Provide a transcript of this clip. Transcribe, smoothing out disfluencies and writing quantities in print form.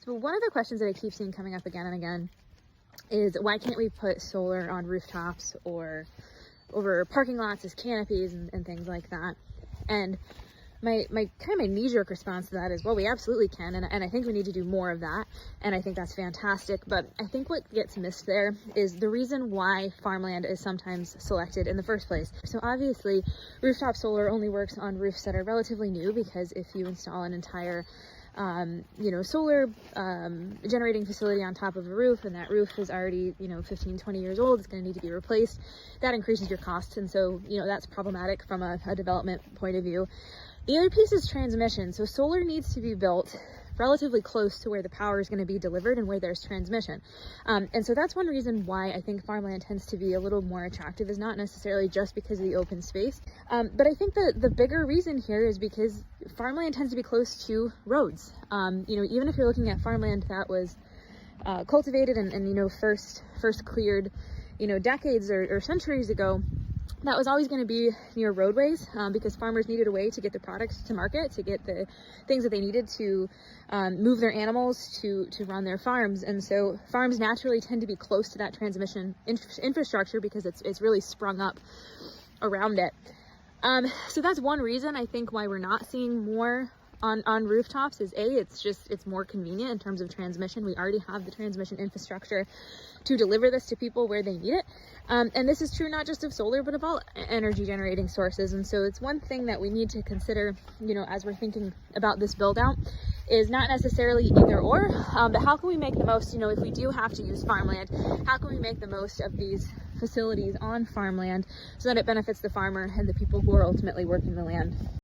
So one of the questions that I keep seeing coming up again and again is why can't we put solar on rooftops or over parking lots as canopies and things like that? And my knee-jerk response to that is, well, we absolutely can, and I think we need to do more of that, and I think that's fantastic. But I think what gets missed there is the reason why farmland is sometimes selected in the first place. So obviously, rooftop solar only works on roofs that are relatively new, because if you install an entire solar generating facility on top of a roof, and that roof is already 15, 20 years old, it's going to need to be replaced. That increases your costs, and so that's problematic from a development point of view. The other piece is transmission. So solar needs to be built relatively close to where the power is going to be delivered and where there's transmission. And so that's one reason why I think farmland tends to be a little more attractive, is not necessarily just because of the open space. But I think the bigger reason here is because farmland tends to be close to roads. Even if you're looking at farmland that was cultivated and first cleared, decades or centuries ago, that was always going to be near roadways, because farmers needed a way to get the products to market, to get the things that they needed to move their animals, to run their farms. And so farms naturally tend to be close to that transmission infrastructure because it's really sprung up around it. So that's one reason I think why we're not seeing more on rooftops is it's more convenient in terms of transmission. We already have the transmission infrastructure to deliver this to people where they need it. And this is true not just of solar, but of all energy generating sources. And so it's one thing that we need to consider, as we're thinking about this build out, is not necessarily either or, but how can we make the most, if we do have to use farmland, how can we make the most of these facilities on farmland so that it benefits the farmer and the people who are ultimately working the land?